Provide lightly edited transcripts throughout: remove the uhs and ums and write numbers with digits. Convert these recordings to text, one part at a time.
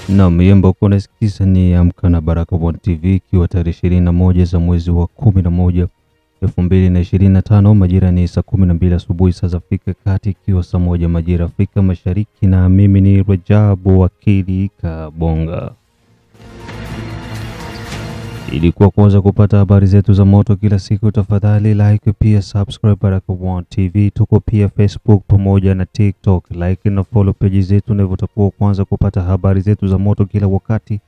Na miyembo kuna sikiza ni Amka na Baraka One TV ikiwa tarehe 21 za mwezi wa 11 2025, majira ni saa 12 asubuhi saa za Afrika Kati, ikiwa saa 1 majira Afrika Mashariki, na mimi ni Rajabu Wakili Kabonga. Ili kwanza kupata habari zetu za moto kila siku, tafadhali like pia subscribe Baraka One TV. Tuko pia Facebook pamoja na TikTok, like na follow page zetu na utakuwa kwanza kupata habari zetu za moto kila wakati.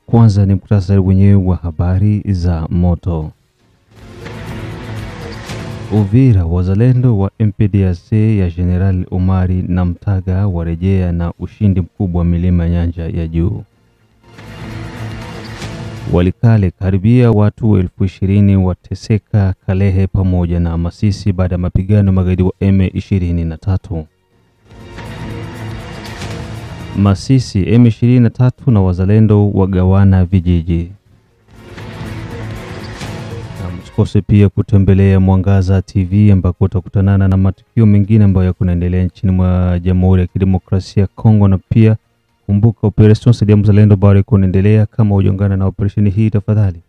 Kwanza ni muhtasari wenyewe wa habari za moto. Uvira, wazalendo wa MPDC ya General Omari Namtaga warejea na ushindi mkubwa milima Nyanja ya Juu. Walikale, karibia watu 20,000 wateseka Kalehe pamoja na Masisi baada ya mapigano magaidi wa M23. Masisi, M23 na wazalendo wagawana vijiji. Na msikose pia kutembelea Mwangaza TV ambako utakutanana na matukio mengine ambayo yanaendelea nchini mwa Jamhuri ya Kidemokrasia ya Kongo, na pia kumbuka operation Saidia Mzalendo bado kunaendelea. Kama hujaungana na operation hii, tafadhali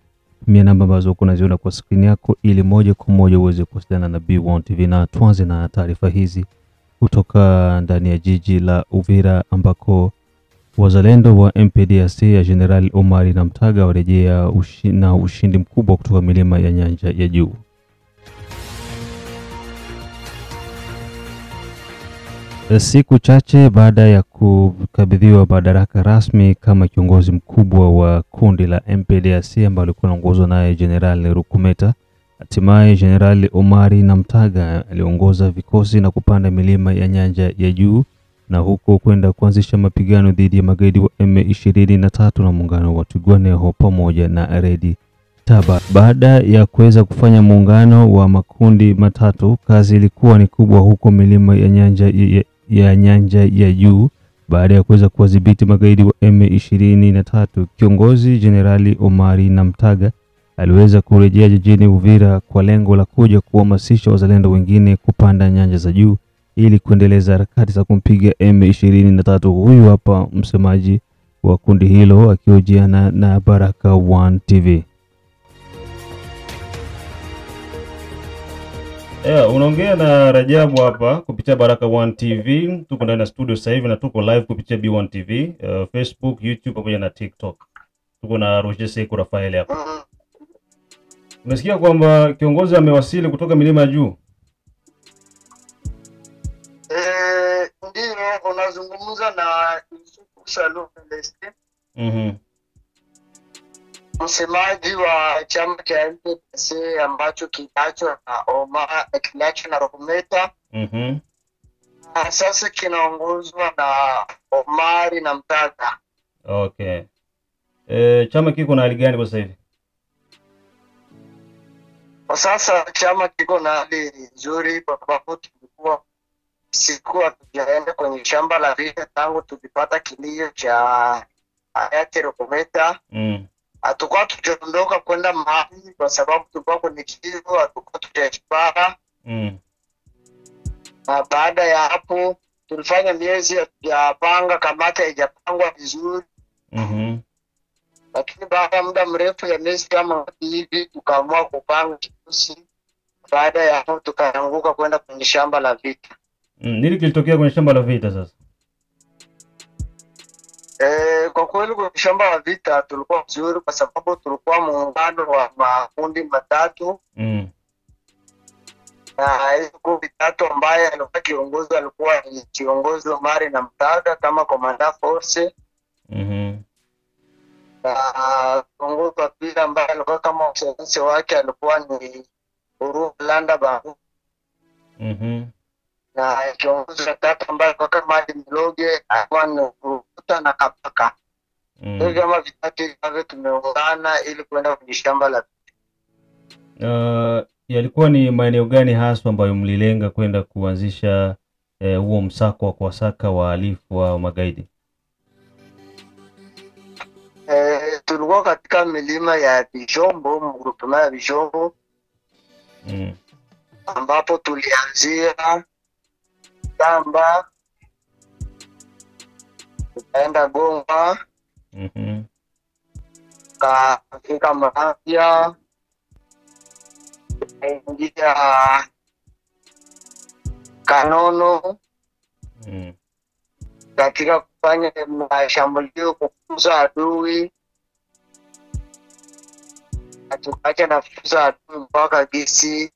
tumia namba ambazo unaziona kwa screen yako ili moja kwa moja uweze kuwasiliana na B1 TV. Na tuanze na taarifa hizi kutoka ndani ya jiji la Uvira ambako wazalendo wa MPDC ya General Omari Namtaga warejea na ushindi mkubwa kutoka milima ya Nyanja ya Juu. Siku chache baada ya kukabidhiwa madaraka rasmi kama kiongozi mkubwa wa kundi la MPDC ambalo lilikuwa linaongozwa naye General Rukumeta, hatimaye General Omari Namtaga aliongoza vikosi na kupanda milima ya Nyanja ya Juu na huko kwenda kuanzisha mapigano dhidi ya magaidi wa M23 na muungano wa Twirwaneho pamoja na Red Tabara. Baada ya kuweza kufanya muungano wa makundi matatu, kazi ilikuwa ni kubwa huko milima ya Nyanja ya Juu. Baada ya kuweza kuwadhibiti magaidi wa M23, kiongozi Generali Omari Namtaga aliweza kurejea jijini Uvira kwa lengo la kuja kuhamasisha wazalendo wengine kupanda nyanja za juu ili kuendeleza harakati za kumpiga M23. Huyu hapa msemaji wa kundi hilo akihojiana na Baraka One TV. Unaongea na Rajabu hapa kupitia Baraka One TV. Tuko ndani ya studio sasa hivi na tuko live kupitia B1 TV, Facebook, YouTube pamoja na TikTok. Tuko na Roger Seku Rafael hapa. Umesikia kwamba kiongozi amewasili kutoka milima ya juu? Ndio unazungumza na Salum Leste. Msemaji wa chama cha MPDC ambacho kinacho na Rukumeta. Sasa kinaongozwa na Omari Namtaga. Okay. Chama kiko na hali gani kwa sasa hivi? Kwa sasa chama kiko na hali nzuri kwa sababu tulikuwa siku hatujaenda kwenye shamba la vita tangu tulipata kilio cha hayati Rukumeta. Hatukuwa tujaondoka kwenda mahali kwa sababu tulikuwa kwenye kilio, hatukuwa tujashibara. Na baada ya hapo tulifanya miezi ya panga kamata haijapangwa vizuri. Lakini baada ya muda mrefu ya miezi kama hivi tukaamua kupanga kikosi. Baada ya hapo tukaanguka kwenda kwenye shamba la vita. Nini kilitokea kwenye shamba la vita sasa? Kwa kweli kwenye shamba la vita tulikuwa vizuri kwa sababu tulikuwa muungano wa makundi matatu. Na hizo kundi tatu ambaye alikuwa kiongozi alikuwa ni kiongozi Omari Namtaga kama commander force. Na kiongozi wa pili ambaye alikuwa kama msaidizi wake alikuwa ni Landa Bangu. Na kiongozi wa tatu ambaye alikuwa kama Miloge alikuwa ni Rukuta na Kapaka. Ndio kama vitatu hivyo tumeungana ili kwenda kwenye shamba la yalikuwa ni maeneo gani hasa ambayo mlilenga kwenda kuanzisha huo msako wa kuwasaka wahalifu wa magaidi? Tulikuwa katika milima ya Bijombo, mgrupema ya Bijombo. Ambapo tulianzia Tamba, tukaenda Goma, kafika Mafia, tukaingia Kanono katika kufanya mashambulio kufukuza adui, tukacha nafukuza adui mpaka Gisi,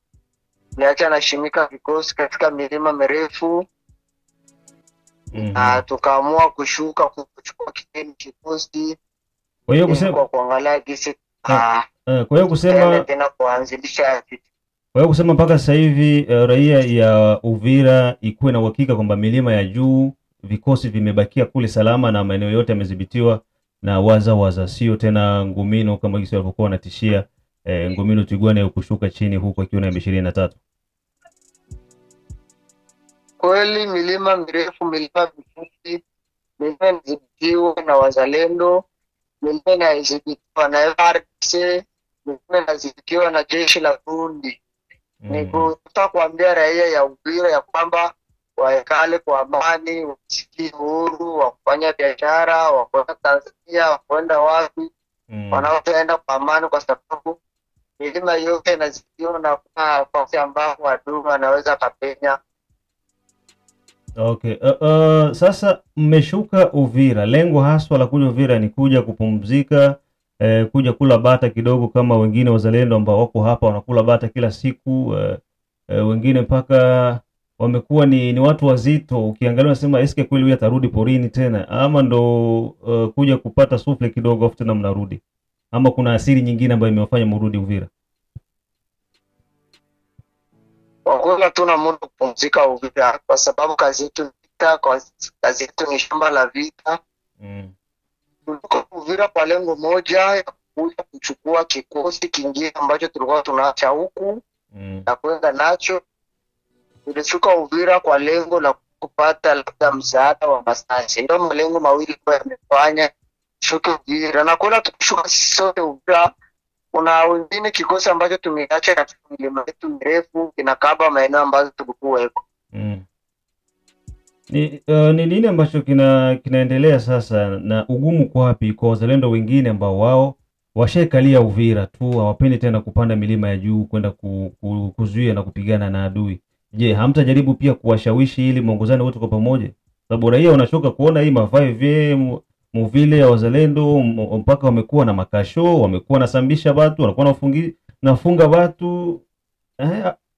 tuliacha nashimika vikosi katika milima mirefu. Na tukaamua kushuka kuchukua kikosi. Kwa hiyo kusema kwa kuangalia Gisi kwa hiyo kusema tena kuanzilisha vitu. Kwa hiyo kusema mpaka sasa hivi raia ya Uvira ikuwe na uhakika kwamba milima ya juu vikosi vimebakia kule salama na maeneo yote yamedhibitiwa na waza, sio tena Ngumino kama jinsi walivyokuwa wanatishia Ngumino Twigwane kushuka chini huko akiwa na M23. Kweli milima mirefu, milima mifupi, milima inadhibitiwa na wazalendo, milima inadhibitiwa na FARDC, milima inadhibitiwa na jeshi la Burundi. Ni kutaka kuambia raia ya Uvira ya kwamba waekale kwa amani, wasikie huru, wakufanya biashara, wakwenda Tanzania, wakwenda wapi, wanaoenda kwa amani, kwa sababu milima yote inadhibitiwa na nafasi ambapo adui anaweza kapenya. Okay. Sasa mmeshuka Uvira. Lengo haswa la kuja Uvira ni kuja kupumzika, kuja kula bata kidogo kama wengine wazalendo ambao wako hapa wanakula bata kila siku, wengine mpaka wamekuwa ni watu wazito. Ukiangalia unasema eske kweli huyu atarudi porini tena ama ndo kuja kupata sufle kidogo afu tena mnarudi, ama kuna asili nyingine ambayo imewafanya mrudi Uvira? Wakula tuna muda kupumzika Uvira kwa sababu kazi yetu vita, kazi yetu ni shamba la vita. Tuliko Uvira kwa lengo moja ya kuja kuchukua kikosi kingine ambacho tulikuwa tunaacha huku na kwenda nacho. Tulishuka Uvira kwa lengo la kupata labda msaada wa Masasi. Ndio malengo mawili kwa yamefanya shuka Uvira, na kwenda tukishuka sote Uvira. Kuna wengine kikosi ambacho tumeacha katika milima yetu mirefu kinakaba maeneo ambazo tulikuwa huko. Ni nini ambacho kinaendelea sasa, na ugumu kwa wapi kwa wazalendo wengine ambao wao washekalia Uvira tu, hawapendi tena kupanda milima ya juu kwenda kuzuia na kupigana na adui? Je, hamtajaribu pia kuwashawishi ili muongozane wote kwa pamoja? Sababu raia wanachoka kuona hii ma5 muvile ya wazalendo mpaka wamekuwa na makasho, wamekuwa nasambisha watu, wanakuwa nafunga watu.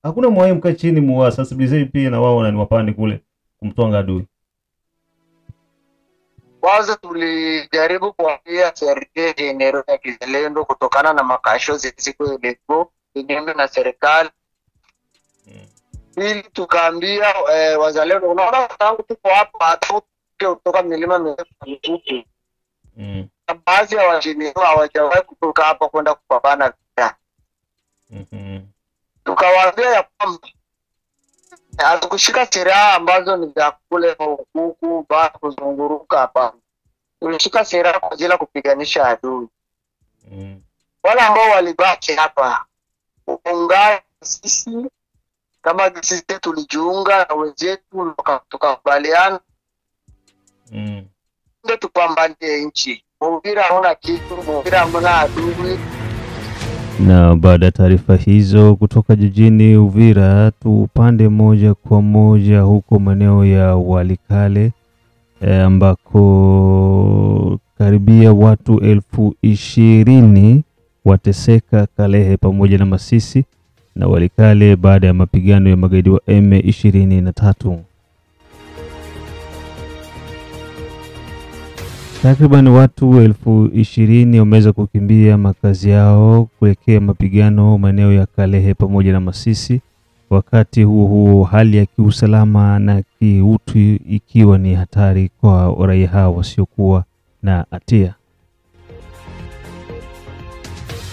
Hakuna mwae mka chini muwasensibilize pia na wao na niwapande kule kumtwanga adui. Kwanza tulijaribu kuambia serikali general ya kizalendo kutokana na makasho zisizo lepo kinyume na serikali. Ili tukaambia wazalendo, unaona tangu tuko hapa kutoka milima mirefu, baadhi ya wajinio hawajawahi kutoka hapa kwenda kupambana vita. Tukawaambia ya kwamba hatukushika silaha ambazo ni za kule huku baada kuzunguruka hapa. Tulishika silaha kwa ajili ya kupiganisha adui. Wale ambao walibaki hapa kuungana sisi kama sisi tulijiunga na wenzetu tukakubaliana ndio tupambanie nchi. Uvira hauna kitu, Uvira hamna adui. Na baada ya taarifa hizo kutoka jijini Uvira, tupande moja kwa moja huko maeneo ya Walikale ambako karibia watu 20,000 wateseka Kalehe pamoja na Masisi na Walikale baada ya mapigano ya magaidi wa M23. Takriban watu 20,000 wameweza kukimbia makazi yao kuelekea mapigano maeneo ya Kalehe pamoja na Masisi. Wakati huo hali ya kiusalama na kiutu ikiwa ni hatari kwa raia hao wasiokuwa na hatia.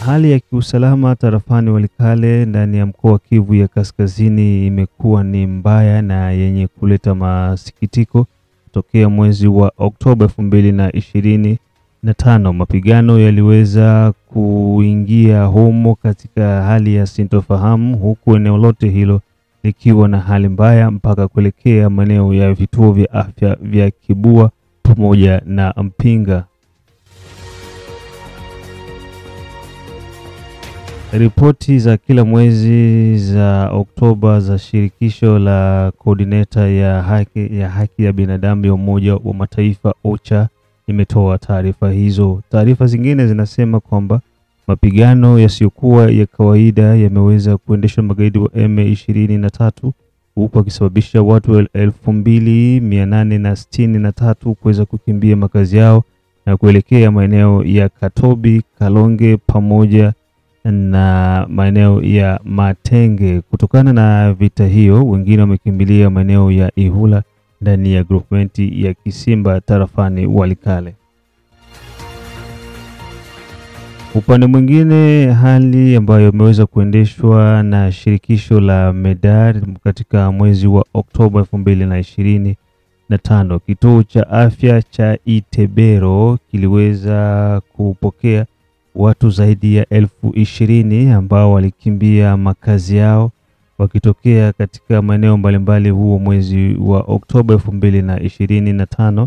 Hali ya kiusalama tarafani Walikale ndani ya mkoa wa Kivu ya Kaskazini imekuwa ni mbaya na yenye kuleta masikitiko. Tokea mwezi wa Oktoba 2025 mapigano yaliweza kuingia humo katika hali ya sintofahamu, huku eneo lote hilo likiwa na hali mbaya mpaka kuelekea maeneo ya vituo vya afya vya Kibua pamoja na Mpinga. Ripoti za kila mwezi za Oktoba za shirikisho la coordinator ya haki ya binadamu ya Umoja wa Mataifa OCHA imetoa taarifa hizo. Taarifa zingine zinasema kwamba mapigano yasiyokuwa ya kawaida yameweza kuendeshwa magaidi wa M23 huku akisababisha watu 2863 kuweza kukimbia makazi yao na kuelekea maeneo ya Katobi, Kalonge pamoja na maeneo ya Matenge. Kutokana na vita hiyo, wengine wamekimbilia maeneo ya Ihula ndani ya groupment ya Kisimba tarafani Walikale. Upande mwingine, hali ambayo imeweza kuendeshwa na shirikisho la Medar katika mwezi wa Oktoba 2025, kituo cha afya cha Itebero kiliweza kupokea watu zaidi ya 20,000 ambao walikimbia makazi yao wakitokea katika maeneo mbalimbali huo mwezi wa Oktoba 2025.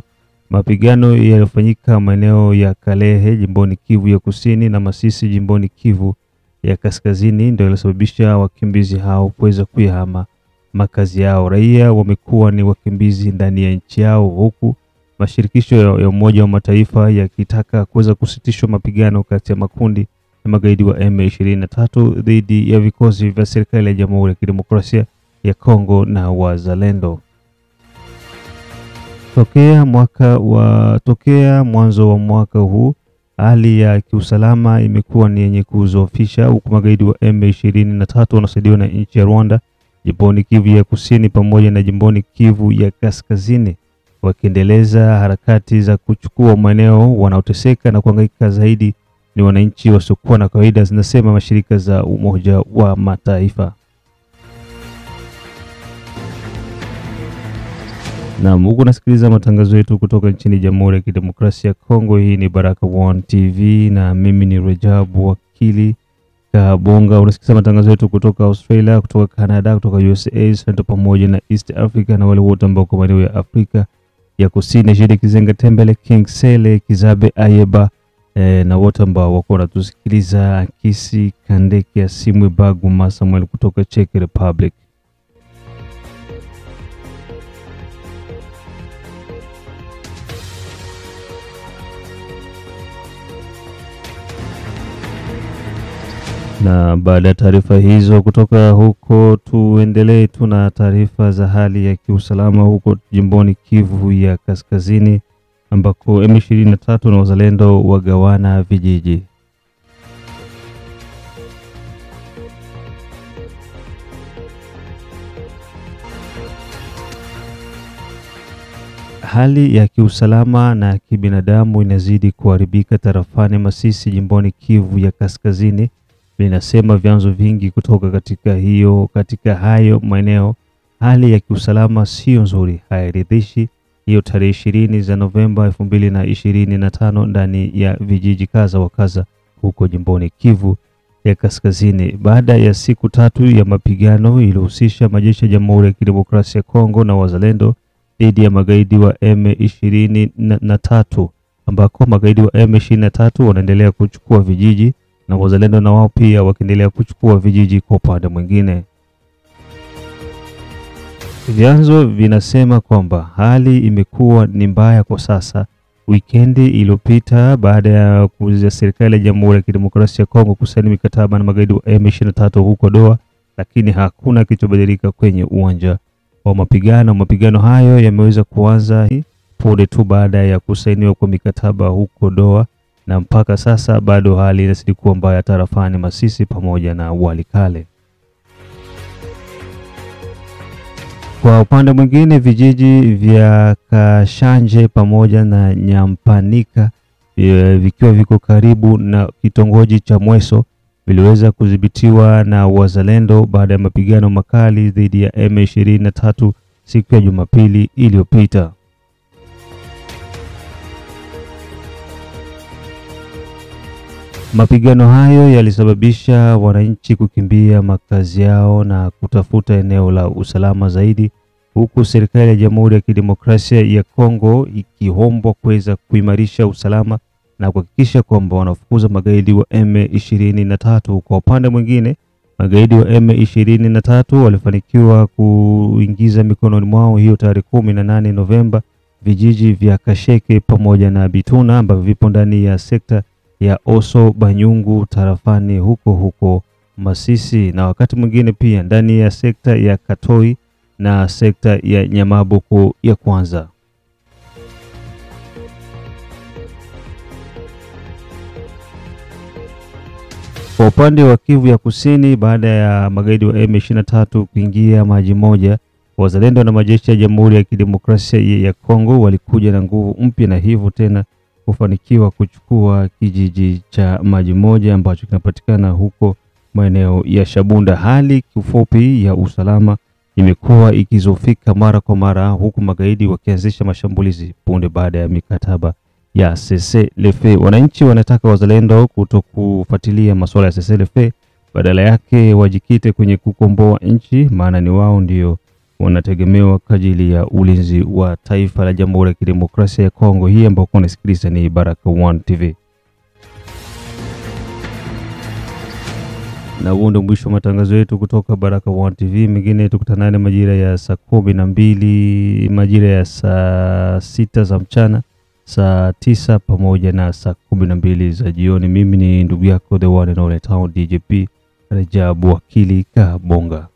Mapigano yalifanyika maeneo ya Kalehe jimboni Kivu ya Kusini na Masisi jimboni Kivu ya Kaskazini, ndio ilisababisha wakimbizi hao kuweza kuyahama makazi yao. Raia wamekuwa ni wakimbizi ndani ya nchi yao, huku mashirikisho ya Umoja wa Mataifa yakitaka kuweza kusitishwa mapigano kati ya makundi ya magaidi wa M23 dhidi ya vikosi vya serikali ya Jamhuri ya Kidemokrasia ya Kongo na wazalendo. Tokea mwanzo wa mwaka huu, hali ya kiusalama imekuwa ni yenye kuzofisha, huku magaidi wa M23 wanasaidiwa na nchi ya Rwanda jimboni Kivu ya Kusini pamoja na jimboni Kivu ya Kaskazini wakiendeleza harakati za kuchukua maeneo. Wanaoteseka na kuhangaika zaidi ni wananchi wasiokuwa na kawaida, zinasema mashirika za Umoja wa Mataifa. Na Mungu, nasikiliza matangazo yetu kutoka nchini Jamhuri ya Kidemokrasia ya Kongo. Hii ni Baraka One TV na mimi ni Rejabu Wakili Kabonga. Unasikiliza matangazo yetu kutoka Australia, kutoka Canada, kutoka USA, Central pamoja na East Africa na wale wote ambao kwa maeneo ya Afrika ya Kusini, Jide Kizenga Tembele, King Sele, Kizabe Ayeba na wote ambao wako wanatusikiliza, Kisi Kandeki ya Simwe Baguma Samuel kutoka Czech Republic. Na baada ya taarifa hizo kutoka huko, tuendelee tuna taarifa za hali ya kiusalama huko jimboni Kivu ya Kaskazini ambako M23 na wazalendo wagawana vijiji. Hali ya kiusalama na kibinadamu inazidi kuharibika tarafani Masisi jimboni Kivu ya Kaskazini, linasema vyanzo vingi kutoka katika hayo maeneo. Hali ya kiusalama sio nzuri, hairidhishi. Hiyo tarehe 20 za Novemba 2025 ndani ya vijiji kaza wa kaza huko jimboni Kivu ya Kaskazini, baada ya siku 3 ya mapigano iliyohusisha majeshi ya Jamhuri ya Kidemokrasia ya Kongo na wazalendo dhidi ya magaidi wa M23, ambako magaidi wa M23 wanaendelea kuchukua vijiji na wazalendo na wao pia wakiendelea kuchukua vijiji kwa upande mwingine. Vyanzo vinasema kwamba hali imekuwa ni mbaya kwa sasa. Wikendi iliyopita, baada ya kuuzia serikali ya Jamhuri ya Kidemokrasia ya Kongo kusaini mikataba na magaidi wa M23 huko Doha, lakini hakuna kilichobadilika kwenye uwanja wa mapigano. Mapigano hayo yameweza kuanza punde tu baada ya kusainiwa kwa mikataba huko Doha, na mpaka sasa bado hali inazidi kuwa mbaya tarafani Masisi pamoja na Walikale. Kwa upande mwingine, vijiji vya Kashanje pamoja na Nyampanika vikiwa viko karibu na kitongoji cha Mweso viliweza kudhibitiwa na wazalendo baada ya mapigano makali dhidi ya M23 siku ya Jumapili iliyopita. Mapigano hayo yalisababisha wananchi kukimbia makazi yao na kutafuta eneo la usalama zaidi, huku serikali ya Jamhuri ya Kidemokrasia ya Kongo ikiombwa kuweza kuimarisha usalama na kuhakikisha kwamba wanafukuza magaidi wa M23. Kwa upande mwingine, magaidi wa M23 walifanikiwa kuingiza mikononi mwao hiyo tarehe 18 Novemba vijiji vya Kasheke pamoja na Bituna ambavyo vipo ndani ya sekta ya Oso Banyungu tarafani huko Masisi, na wakati mwingine pia ndani ya sekta ya Katoi na sekta ya Nyamaboko ya kwanza. Kwa upande wa Kivu ya Kusini, baada ya magaidi wa M23 kuingia Maji Moja, wazalendo na majeshi ya Jamhuri ya Kidemokrasia ya Kongo walikuja na nguvu mpya na hivyo tena kufanikiwa kuchukua kijiji cha Maji Moja ambacho kinapatikana huko maeneo ya Shabunda. Hali kifupi ya usalama imekuwa ikizofika mara kwa mara, huku magaidi wakianzisha mashambulizi punde baada ya mikataba ya cessez-le-feu. Wananchi wanataka wazalendo kutokufuatilia masuala ya cessez-le-feu, badala yake wajikite kwenye kukomboa nchi, maana ni wao ndio wanategemewa kwa ajili ya ulinzi wa taifa la Jamhuri ya Kidemokrasia ya Kongo. Hii ambayo unasikiliza ni Baraka1 TV. Na huo ndio mwisho wa matangazo yetu kutoka Baraka1 TV. Mengine tukutanane majira ya saa 12, majira ya saa 6 za mchana, saa 9 pamoja na saa 12 za jioni. Mimi ni ndugu yako the one and only town DJP Rajabu Wakili Kabonga.